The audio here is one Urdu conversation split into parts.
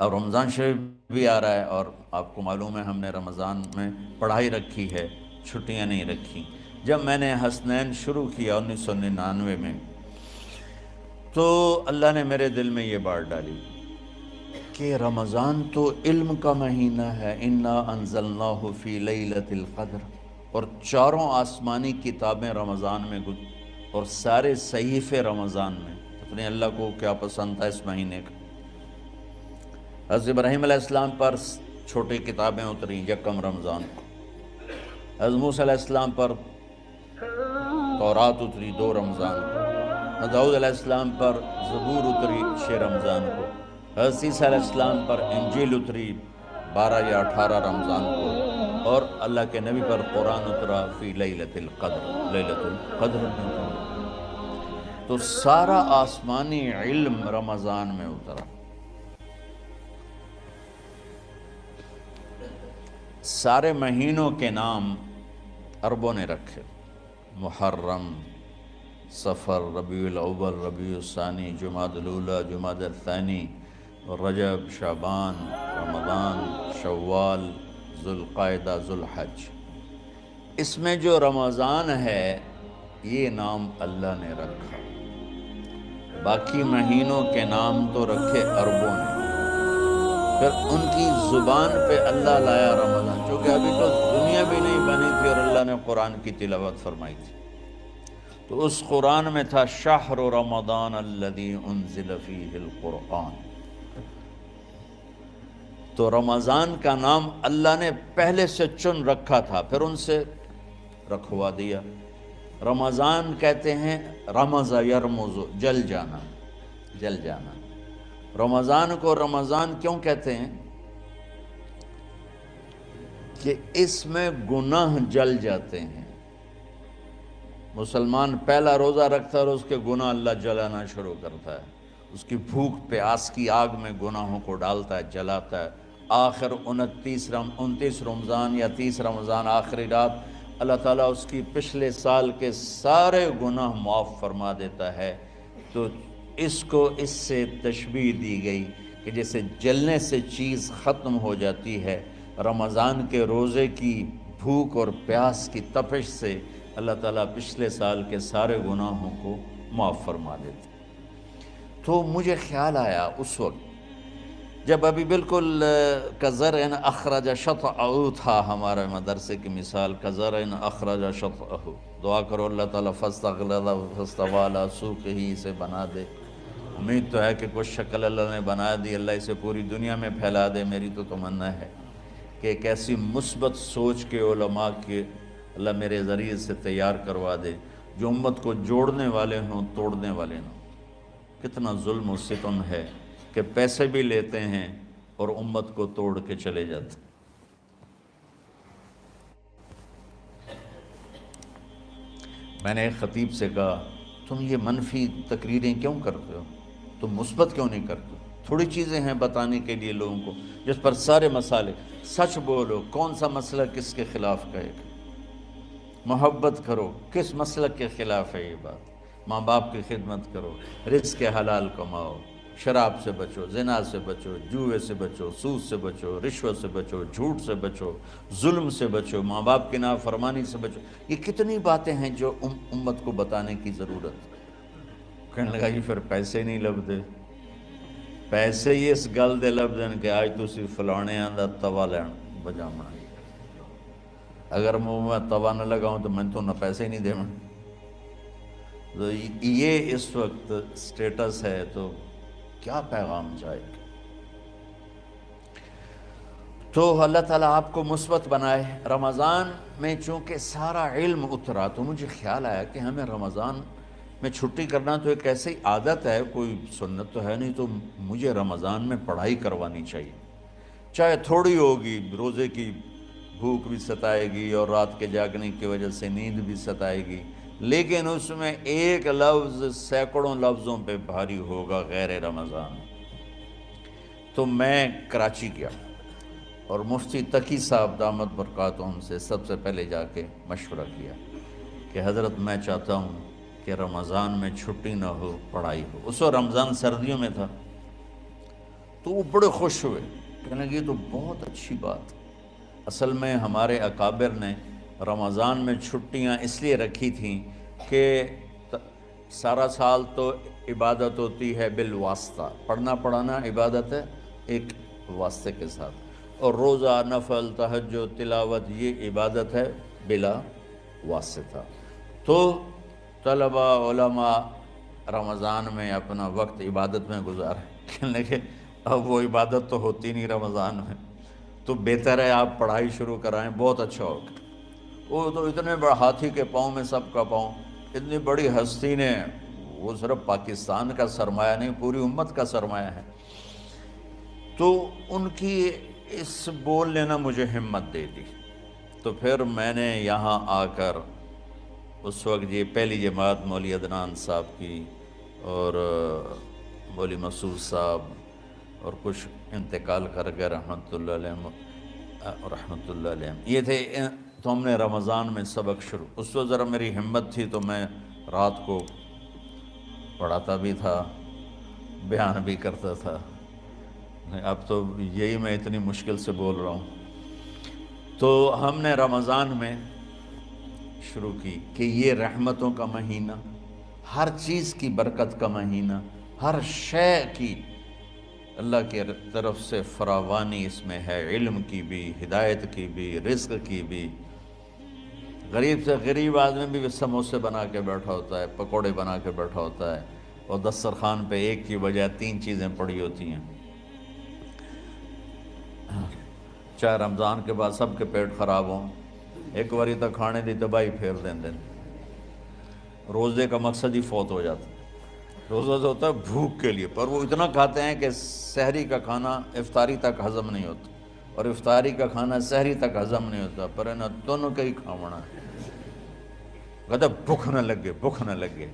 اور رمضان شریف بھی آ رہا ہے، اور آپ کو معلوم ہے ہم نے رمضان میں پڑھائی رکھی ہے، چھٹیاں نہیں رکھی۔ جب میں نے حسنین شروع کیا 1999 میں، تو اللہ نے میرے دل میں یہ بات ڈالی کہ رمضان تو علم کا مہینہ ہے، انا انزلناہ فی لیلۃ القدر، اور چاروں آسمانی کتابیں رمضان میں اور سارے صحیفے رمضان میں۔ اپنے اللہ کو کیا پسند تھا اس مہینے کا۔ حضرت ابراہیم علیہ السلام پر چھوٹی کتابیں اتریں یکم رمضان کو، حضرت موسیٰ علیہ السلام پر تورات اتری 2 رمضان کو، حضرت داؤد علیہ السلام پر زبور اتری 6 رمضان کو، حضرت عیسیٰ علیہ السلام پر انجیل اتری 12 یا 18 رمضان کو، اور اللہ کے نبی پر قرآن اترا فی لیلۃ القدر، لیلۃ القدر میں اترا۔ تو سارا آسمانی علم رمضان میں اترا۔ سارے مہینوں کے نام عربوں نے رکھے، محرم، صفر، ربیع الاول، ربیع الثانی، جمادی الاولی، جمادی الثانی، رجب، شعبان، رمضان، شوال، ذوالقعدہ، ذوالحج۔ اس میں جو رمضان ہے یہ نام اللہ نے رکھا، باقی مہینوں کے نام تو رکھے عربوں نے۔ پھر ان کی زبان پہ اللہ لایا رمضان، چونکہ ابھی تو دنیا بھی نہیں بنی تھی اور اللہ نے قرآن کی تلاوت فرمائی تھی، تو اس قرآن میں تھا شہر رمضان الذی انزل فیہ القرآن۔ تو رمضان کا نام اللہ نے پہلے سے چن رکھا تھا، پھر ان سے رکھوا دیا۔ رمضان کہتے ہیں رمض یرمز، جل جانا، جل جانا۔ رمضان کو رمضان کیوں کہتے ہیں؟ کہ اس میں گناہ جل جاتے ہیں۔ مسلمان پہلا روزہ رکھتا ہے اور اس کے گناہ اللہ جلانا شروع کرتا ہے، اس کی بھوک پیاس کی آگ میں گناہوں کو ڈالتا ہے، جلاتا ہے۔ آخر 29 رمضان یا 30 رمضان آخری رات اللہ تعالیٰ اس کی پچھلے سال کے سارے گناہ معاف فرما دیتا ہے۔ تو اس کو اس سے تشبیہ دی گئی کہ جیسے جلنے سے چیز ختم ہو جاتی ہے، رمضان کے روزے کی بھوک اور پیاس کی تپش سے اللہ تعالیٰ پچھلے سال کے سارے گناہوں کو معاف فرما دیتے۔ تو مجھے خیال آیا اس وقت جب ابھی بالکل کزرع اخرج شطأہ تھا، ہمارے مدرسے کی مثال کزرع اخرج شطأہ، دعا کرو اللہ تعالیٰ فاستغلظ فاستوی علی سوقہ، اسے بنا دے۔ امید تو ہے کہ کچھ شکل اللہ نے بنا دی، اللہ اسے پوری دنیا میں پھیلا دے۔ میری تو تمنا ہے کہ ایک ایسی مثبت سوچ کے علماء کے اللہ میرے ذریعے سے تیار کروا دے جو امت کو جوڑنے والے ہوں، توڑنے والے نہ ہوں۔ کتنا ظلم و ستم ہے کہ پیسے بھی لیتے ہیں اور امت کو توڑ کے چلے جاتے ہیں۔ میں نے ایک خطیب سے کہا تم یہ منفی تقریریں کیوں کرتے ہو، تم مثبت کیوں نہیں کرتے؟ تھوڑی چیزیں ہیں بتانے کے لیے لوگوں کو جس پر سارے مسائل، سچ بولو، کون سا مسئلہ کس کے خلاف کہے گا، محبت کرو، کس مسلک کے خلاف ہے یہ بات، ماں باپ کی خدمت کرو، رزق حلال کماؤ، شراب سے بچو، زنا سے بچو، جوئے سے بچو، سود سے بچو، رشوت سے بچو، جھوٹ سے بچو، ظلم سے بچو، ماں باپ کی نافرمانی سے بچو۔ یہ کتنی باتیں ہیں جو امت کو بتانے کی ضرورت ہے۔ کہنے لگا یہ پھر پیسے نہیں لبدے، پیسے ہی اس گل دے لبدن کہ آج تسی فلانے دا توا لین بجامنا، اگر میں توا نہ لگاؤں تو میں تو نہ پیسے ہی نہیں دے۔ تو یہ اس وقت سٹیٹس ہے، تو کیا پیغام جائے گا؟ تو اللہ تعالیٰ آپ کو مثبت بنائے۔ رمضان میں چونکہ سارا علم اترا تو مجھے خیال آیا کہ ہمیں رمضان میں چھٹی کرنا تو ایک ایسی عادت ہے، کوئی سنت تو ہے نہیں، تو مجھے رمضان میں پڑھائی کروانی چاہیے، چاہے تھوڑی ہوگی، روزے کی بھوک بھی ستائے گی اور رات کے جاگنے کی وجہ سے نیند بھی ستائے گی، لیکن اس میں ایک لفظ سینکڑوں لفظوں پہ بھاری ہوگا غیر رمضان۔ تو میں کراچی گیا اور مفتی تقی صاحب دامت برکاتہم سے سب سے پہلے جا کے مشورہ کیا کہ حضرت میں چاہتا ہوں کہ رمضان میں چھٹی نہ ہو، پڑھائی ہو۔ اس وقت رمضان سردیوں میں تھا، تو وہ بڑے خوش ہوئے، کہنے لگے یہ تو بہت اچھی بات۔ اصل میں ہمارے اکابر نے رمضان میں چھٹیاں اس لیے رکھی تھیں کہ سارا سال تو عبادت ہوتی ہے بالواسطہ، پڑھنا پڑھانا عبادت ہے ایک واسطے کے ساتھ، اور روزہ، نفل، تہجد، تلاوت یہ عبادت ہے بلا واسطہ۔ تو طلبہ علماء رمضان میں اپنا وقت عبادت میں گزاریں، کہنے لگے اب وہ عبادت تو ہوتی نہیں رمضان میں، تو بہتر ہے آپ پڑھائی شروع کرائیں، بہت اچھا ہوگا۔ وہ تو اتنے بڑے ہاتھی کے پاؤں میں سب کا پاؤں، اتنی بڑی ہستی نے، وہ صرف پاکستان کا سرمایہ نہیں پوری امت کا سرمایہ ہے، تو ان کی اس بول نے نا مجھے ہمت دے دی۔ تو پھر میں نے یہاں آ کر اس وقت یہ پہلی جماعت مولوی عدنان صاحب کی اور مولوی مسعود صاحب اور کچھ انتقال کر گئے رحمۃ اللہ علیہ، یہ تھے، تو ہم نے رمضان میں سبق شروع، اس وقت ذرا میری ہمت تھی تو میں رات کو پڑھاتا بھی تھا، بیان بھی کرتا تھا، اب تو یہی میں اتنی مشکل سے بول رہا ہوں۔ تو ہم نے رمضان میں شروع کی کہ یہ رحمتوں کا مہینہ، ہر چیز کی برکت کا مہینہ، ہر شے کی اللہ کی طرف سے فراوانی اس میں ہے، علم کی بھی، ہدایت کی بھی، رزق کی بھی۔ غریب سے غریب آدمی بھی سموسے بنا کے بیٹھا ہوتا ہے، پکوڑے بنا کے بیٹھا ہوتا ہے، اور دسترخوان پہ ایک کی بجائے 3 چیزیں پڑی ہوتی ہیں۔ چاہے رمضان کے بعد سب کے پیٹ خراب ہوں، ایک واری تو کھانے دی تباہی پھیر دیں۔ روزے کا مقصد ہی فوت ہو جاتا ہے۔ روزہ تو ہوتا ہے بھوک کے لیے، پر وہ اتنا کھاتے ہیں کہ سحری کا کھانا افطاری تک ہضم نہیں ہوتا، اور افطاری کا کھانا سحری تک ہضم نہیں ہوتا، پر انہیں دونوں کا ہی کھاونا ہے۔ کہتا بھوک نہ لگے، بھوک نہ لگے۔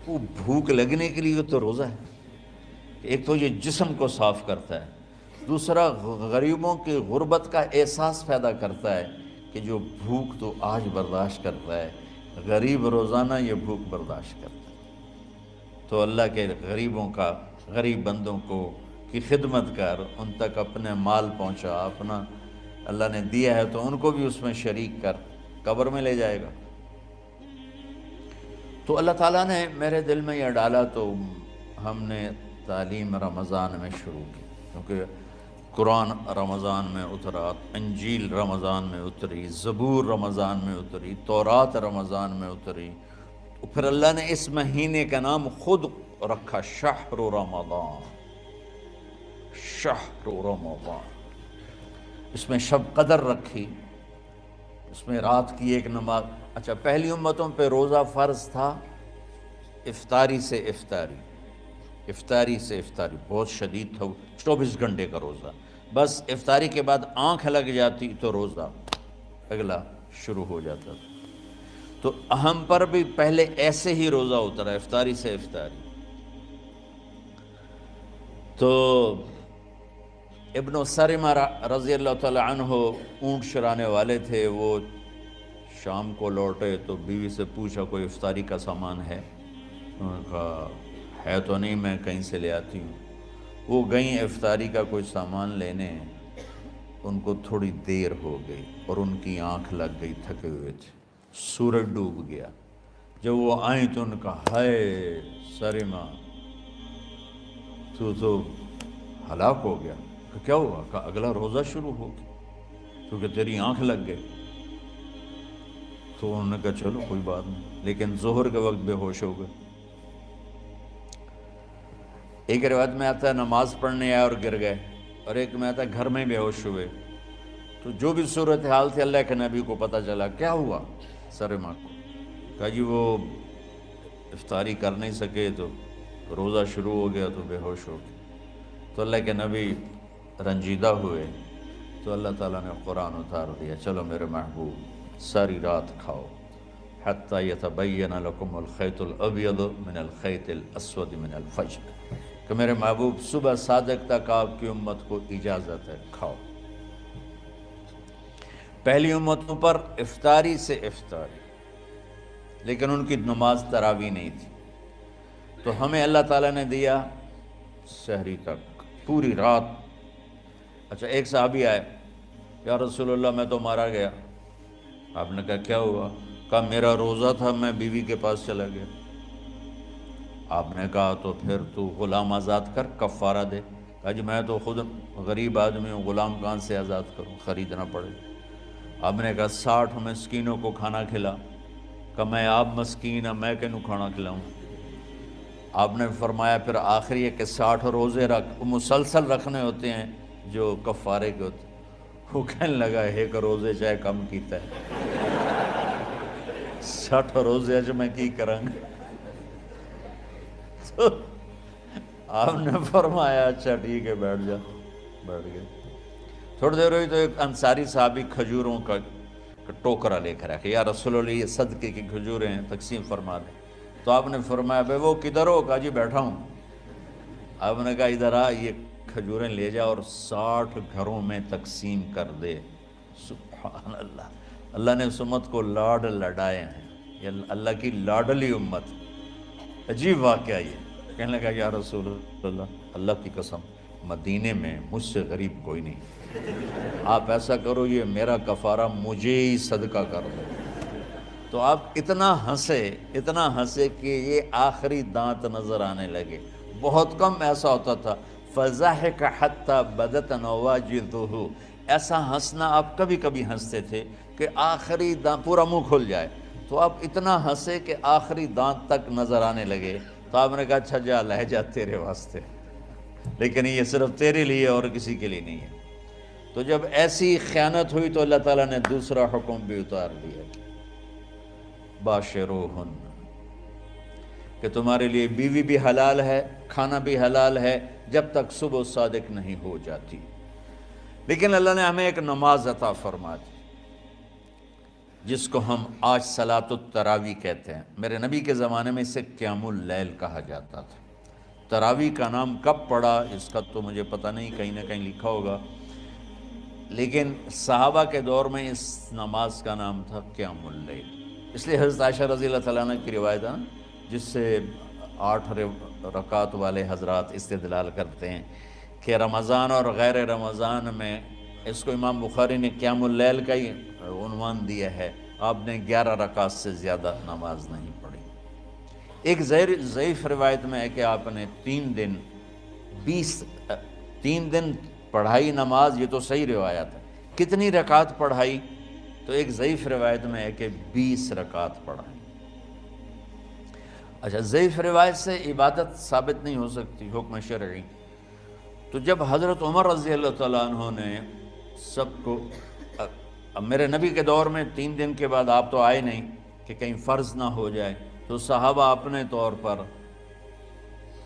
وہ بھوک لگنے کے لیے تو روزہ ہے، ایک تو یہ جسم کو صاف کرتا ہے، دوسرا غریبوں کی غربت کا احساس پیدا کرتا ہے کہ جو بھوک تو آج برداشت کرتا ہے، غریب روزانہ یہ بھوک برداشت کرتا ہے۔ تو اللہ کے غریبوں کا، غریب بندوں کو کی خدمت کر، ان تک اپنے مال پہنچا، اپنا اللہ نے دیا ہے تو ان کو بھی اس میں شریک کر، قبر میں لے جائے گا۔ تو اللہ تعالیٰ نے میرے دل میں یہ ڈالا، تو ہم نے تعلیم رمضان میں شروع کی، کیونکہ قرآن رمضان میں اترا، انجیل رمضان میں اتری، زبور رمضان میں اتری، تورات رمضان میں اتری۔ پھر اللہ نے اس مہینے کا نام خود رکھا، شہر رمضان، شہر رمضان۔ اس میں شب قدر رکھی، اس میں رات کی ایک نماز۔ اچھا، پہلی امتوں پہ روزہ فرض تھا افطاری سے افطاری، افطاری سے افطاری، بہت شدید تھا، 24 گھنٹے کا روزہ، بس افطاری کے بعد آنکھ لگ جاتی تو روزہ اگلا شروع ہو جاتا تھا۔ تو ہم پر بھی پہلے ایسے ہی روزہ اترا، افطاری سے افطاری۔ تو ابن سرمہ رضی اللہ تعالی عنہ اونٹ چرانے والے تھے، وہ شام کو لوٹے تو بیوی سے پوچھا کوئی افطاری کا سامان ہے؟ انہوں نے کہا ہے تو نہیں، میں کہیں سے لے آتی ہوں۔ وہ گئیں افطاری کا کوئی سامان لینے، ان کو تھوڑی دیر ہو گئی اور ان کی آنکھ لگ گئی، تھکے ہوئے تھے، سورج ڈوب گیا۔ جب وہ آئیں تو ان کا ہائے سرمہ تو ہلاک ہو گیا۔ کیا ہوا؟ کہا اگلا روزہ شروع ہو گیا کیونکہ تیری آنکھ لگ گئی۔ تو انہوں نے کہا چلو کوئی بات نہیں، لیکن ظہر کے وقت بے ہوش ہو گئے۔ ایک روایت میں آتا ہے نماز پڑھنے آئے اور گر گئے، اور ایک میں آتا ہے گھر میں بے ہوش ہوئے۔ تو جو بھی صورتحال تھی اللہ کے نبی کو پتہ چلا۔ کیا ہوا سرمہ کو؟ کہا جی وہ افطاری کر نہیں سکے تو روزہ شروع ہو گیا تو بے ہوش ہو گئے۔ تو اللہ کے نبی رنجیدہ ہوئے، تو اللہ تعالیٰ نے قرآن اتار دیا، چلو میرے محبوب ساری رات کھاؤ، حتیٰ یتبین لکم الخیط الابیض من الخیط الاسود من الفجر، کہ میرے محبوب صبح صادق تک آپ کی امت کو اجازت ہے، کھاؤ۔ پہلی امتوں پر افطاری سے افطاری، لیکن ان کی نماز تراویح نہیں تھی، تو ہمیں اللہ تعالیٰ نے دیا سحری تک، پوری رات۔ اچھا ایک صحابی آئے، یا رسول اللہ میں تو مارا گیا۔ آپ نے کہا کیا ہوا؟ کہا میرا روزہ تھا، میں بیوی کے پاس چلا گیا۔ آپ نے کہا تو پھر تو غلام آزاد کر، کفارہ دے۔ کہا جی میں تو خود غریب آدمی ہوں، غلام کہاں سے آزاد کروں، خریدنا پڑے۔ آپ نے کہا 60 مسکینوں کو کھانا کھلا۔ کہ میں آپ مسکین ہیں، میں کینوں کھانا کھلاؤں؟ آپ نے فرمایا پھر آخری ہے کہ 60 روزے رکھ، مسلسل رکھنے ہوتے ہیں جو کفارے کے ہوتے ہیں۔ وہ کہنے لگا ایک روزے چاہے کم کیتا ہے، 60 روزے اج میں کی کروں گا؟ تو آپ نے فرمایا اچھا ٹھیک ہے بیٹھ جا۔ بیٹھ گئے۔ تھوڑی دیر ہوئی تو ایک انصاری صحابی کھجوروں کا ٹوکرا لے کر آیا، یا رسول اللہ یہ صدقے کی کھجوریں ہیں، تقسیم فرما دیں۔ تو آپ نے فرمایا بھائی وہ کدھر ہو؟ کہا جی بیٹھا ہوں۔ آپ نے کہا ادھر آ، یہ کھجوریں لے جا اور 60 گھروں میں تقسیم کر دے۔ سبحان اللہ، اللہ نے اس امت کو لاڈ لڈائے ہیں، یہ اللہ کی لاڈلی امت۔ عجیب واقعہ یہ، کہنے لگا یا رسول اللہ، اللہ کی قسم مدینے میں مجھ سے غریب کوئی نہیں، آپ ایسا کرو یہ میرا کفارہ مجھے ہی صدقہ کر دو۔ تو آپ اتنا ہنسے کہ یہ آخری دانت نظر آنے لگے۔ بہت کم ایسا ہوتا تھا، فَضَحِكَ حَتَّى بَدَتْ نَوَاجِذُهُ، ایسا ہنسنا آپ کبھی کبھی ہنستے تھے کہ آخری دانت پورا منہ کھل جائے۔ تو آپ اتنا ہنسے کہ آخری دانت تک نظر آنے لگے۔ تو آپ نے کہا اچھا جا لے جا تیرے واسطے، لیکن یہ صرف تیرے لیے اور کسی کے لیے نہیں ہے۔ تو جب ایسی خیانت ہوئی تو اللہ تعالیٰ نے دوسرا حکم بھی اتار دیا، باشروہن، کہ تمہارے لیے بیوی بھی حلال ہے، کھانا بھی حلال ہے جب تک صبح صادق نہیں ہو جاتی۔ لیکن اللہ نے ہمیں ایک نماز عطا فرما دی جس کو ہم آج صلاۃ التراویح کہتے ہیں۔ میرے نبی کے زمانے میں اسے قیام اللیل کہا جاتا تھا۔ تراویح کا نام کب پڑا اس کا تو مجھے پتہ نہیں، کہیں نہ کہیں لکھا ہوگا، لیکن صحابہ کے دور میں اس نماز کا نام تھا قیام اللیل۔ اس لیے حضرت عائشہ رضی اللہ تعالیٰ عنہ کی روایت ہے جس سے 8 رکعت والے حضرات استدلال کرتے ہیں کہ رمضان اور غیر رمضان میں اس کو امام بخاری نے قیام اللیل کا ہی عنوان دیا ہے، آپ نے 11 رکعت سے زیادہ نماز نہیں پڑھی۔ ایک ضعیف روایت میں ہے کہ آپ نے 3 دن پڑھائی نماز، یہ تو صحیح روایت ہے۔ کتنی رکعت پڑھائی؟ تو ایک ضعیف روایت میں ہے کہ 20 رکعت پڑھائی۔ اچھا ضعیف روایت سے عبادت ثابت نہیں ہو سکتی، حکم شرعی۔ تو جب حضرت عمر رضی اللہ تعالیٰ عنہ نے سب کو، اب میرے نبی کے دور میں 3 دن کے بعد آپ تو آئے نہیں کہ کہیں فرض نہ ہو جائے، تو صحابہ اپنے طور پر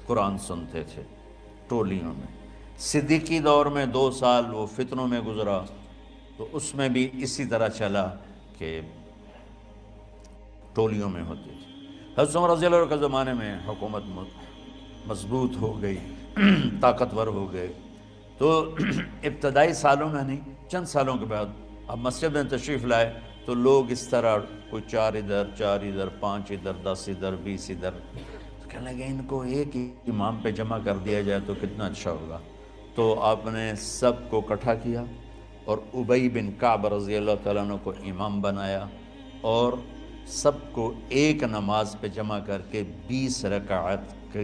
قرآن سنتے تھے ٹولیوں میں۔ صدیقی دور میں 2 سال وہ فتنوں میں گزرا، تو اس میں بھی اسی طرح چلا کہ ٹولیوں میں ہوتی تھی۔ حضرت عمر رضی اللہ عنہ کے زمانے میں حکومت مضبوط ہو گئی، طاقتور ہو گئے، تو ابتدائی سالوں میں نہیں، چند سالوں کے بعد اب مسجد میں تشریف لائے تو لوگ اس طرح کوئی 4 ادھر 4 ادھر 5 ادھر 10 ادھر 20 ادھر، تو کہنے لگے ان کو ایک ہی امام پہ جمع کر دیا جائے تو کتنا اچھا ہوگا۔ تو آپ نے سب کو اکٹھا کیا اور ابی بن کعب رضی اللہ تعالیٰ عنہ کو امام بنایا اور سب کو ایک نماز پہ جمع کر کے 20 رکعت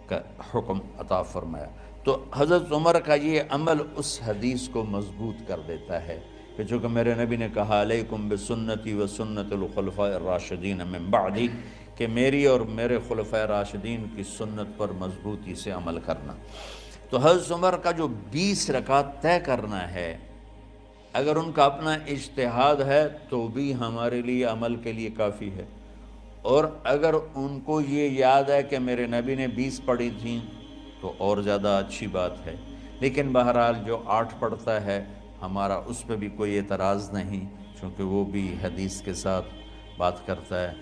کا حکم عطا فرمایا۔ تو حضرت عمر کا یہ عمل اس حدیث کو مضبوط کر دیتا ہے کہ چونکہ میرے نبی نے کہا علیکم بسنتی و سنت الخلفاء الراشدین من بعدی، کہ میری اور میرے خلفاء راشدین کی سنت پر مضبوطی سے عمل کرنا۔ تو حضرت عمر کا جو 20 رکعت طے کرنا ہے، اگر ان کا اپنا اجتہاد ہے تو بھی ہمارے لیے عمل کے لیے کافی ہے، اور اگر ان کو یہ یاد ہے کہ میرے نبی نے 20 پڑھی تھیں تو اور زیادہ اچھی بات ہے۔ لیکن بہرحال جو 8 پڑھتا ہے ہمارا اس پہ بھی کوئی اعتراض نہیں، چونکہ وہ بھی حدیث کے ساتھ بات کرتا ہے،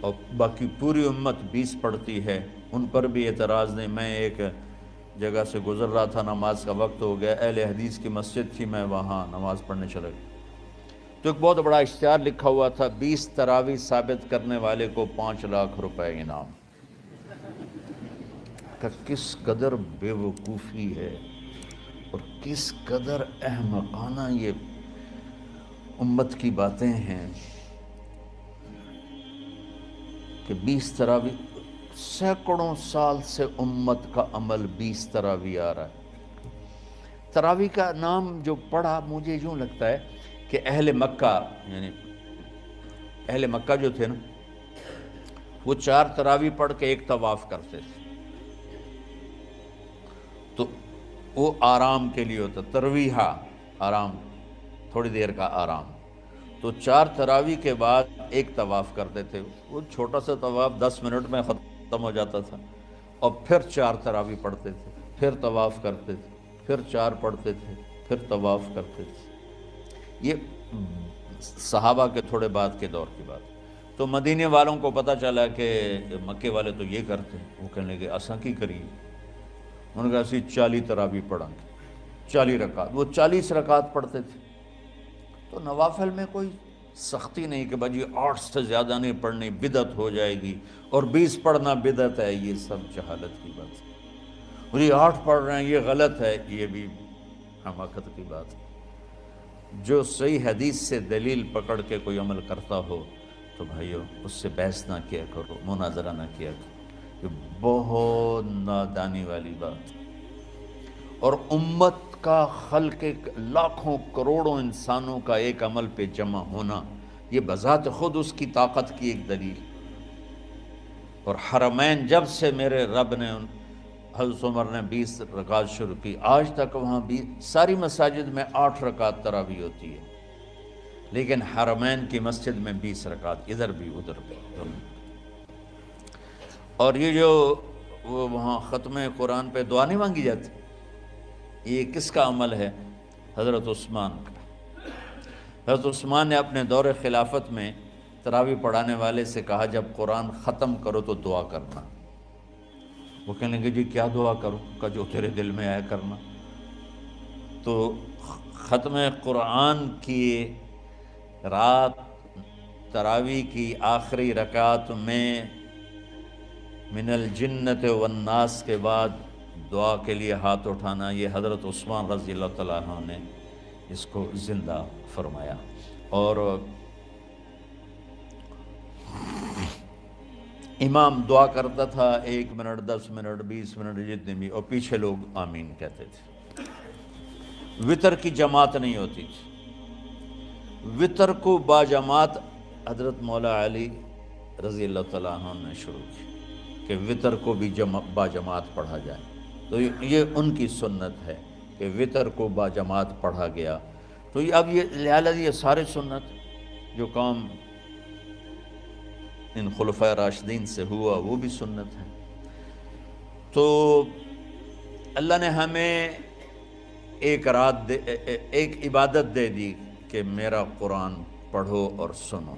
اور باقی پوری امت 20 پڑھتی ہے، ان پر بھی اعتراض نہیں۔ میں ایک جگہ سے گزر رہا تھا، نماز کا وقت ہو گیا، اہل حدیث کی مسجد تھی، میں وہاں نماز پڑھنے چلا گیا تو ایک بہت بڑا اشتہار لکھا ہوا تھا، 20 تراویح ثابت کرنے والے کو 5 لاکھ روپے انعام۔ کہ کس قدر بے وقوفی ہے اور کس قدر احمقانہ یہ امت کی باتیں ہیں کہ 20 تراویح، سینکڑوں سال سے امت کا عمل 20 تراویح آ رہا ہے۔ تراویح کا نام جو پڑھا مجھے یوں لگتا ہے کہ اہل مکہ، یعنی اہل مکہ جو تھے نا، وہ 4 تراویح پڑھ کے ایک طواف کرتے تھے، تو وہ آرام کے لیے ہوتا، ترویحہ آرام، تھوڑی دیر کا آرام، تو 4 تراویح کے بعد ایک طواف کرتے تھے۔ وہ چھوٹا سا طواف 10 منٹ میں ختم ہو جاتا تھا، اور پھر 4 تراویح پڑھتے تھے، پھر طواف کرتے تھے، پھر 4 پڑھتے تھے، پھر طواف کرتے تھے۔ یہ صحابہ کے تھوڑے بعد کے دور کی بات۔ تو مدینے والوں کو پتہ چلا کہ مکے والے تو یہ کرتے ہیں، وہ کہنے لگے اساں کی کریے؟ انہوں نے کہا اسی 40 تراویح پڑھیں گے، 40 رکعت۔ وہ 40 رکعت پڑھتے تھے۔ تو نوافل میں کوئی سختی نہیں کہ بھائی 8 سے زیادہ نہیں پڑھنی، بدعت ہو جائے گی، اور 20 پڑھنا بدعت ہے، یہ سب جہالت کی بات ہے۔ اور یہ 8 پڑھ رہے ہیں یہ غلط ہے، یہ بھی حماقت کی بات ہے۔ جو صحیح حدیث سے دلیل پکڑ کے کوئی عمل کرتا ہو تو بھائیو اس سے بحث نہ کیا کرو، مناظرہ نہ کیا کرو، یہ بہت نادانی والی بات ہے۔ اور امت کا خلق لاکھوں کروڑوں انسانوں کا ایک عمل پہ جمع ہونا، یہ بذات خود اس کی طاقت کی ایک دلیل۔ اور حرمین جب سے میرے رب نے، حضرت عمر نے 20 رکعت شروع کی، آج تک وہاں بھی ساری مساجد میں 8 رکعت تراویح ہوتی ہے، لیکن حرمین کی مسجد میں 20 رکعت، ادھر بھی ادھر بھی۔ اور یہ جو وہاں ختم قرآن پہ دعا نہیں مانگی جاتی، یہ کس کا عمل ہے؟ حضرت عثمان کا۔ حضرت عثمان نے اپنے دور خلافت میں تراویح پڑھانے والے سے کہا جب قرآن ختم کرو تو دعا کرنا۔ وہ کہنے لگے جی کیا دعا کروں؟ کہ جو تیرے دل میں آیا کرنا۔ تو ختم قرآن کی رات تراویح کی آخری رکعت میں من الجنت والناس کے بعد دعا کے لیے ہاتھ اٹھانا، یہ حضرت عثمان رضی اللہ تعالیٰ عنہ نے اس کو زندہ فرمایا۔ اور امام دعا کرتا تھا 1 منٹ، 10 منٹ، 20 منٹ، جتنے بھی، اور پیچھے لوگ آمین کہتے تھے۔ وطر کی جماعت نہیں ہوتی تھی، وطر کو باجماعت حضرت مولا علی رضی اللہ تعالیٰ عنہ نے شروع کی کہ وطر کو بھی باجماعت پڑھا جائے۔ تو یہ ان کی سنت ہے کہ وطر کو باجماعت پڑھا گیا۔ تو اب یہ لہٰذا یہ سارے سنت جو کام ان خلفۂ راشدین سے ہوا وہ بھی سنت ہے۔ تو اللہ نے ہمیں ایک رات ایک عبادت دے دی کہ میرا قرآن پڑھو اور سنو۔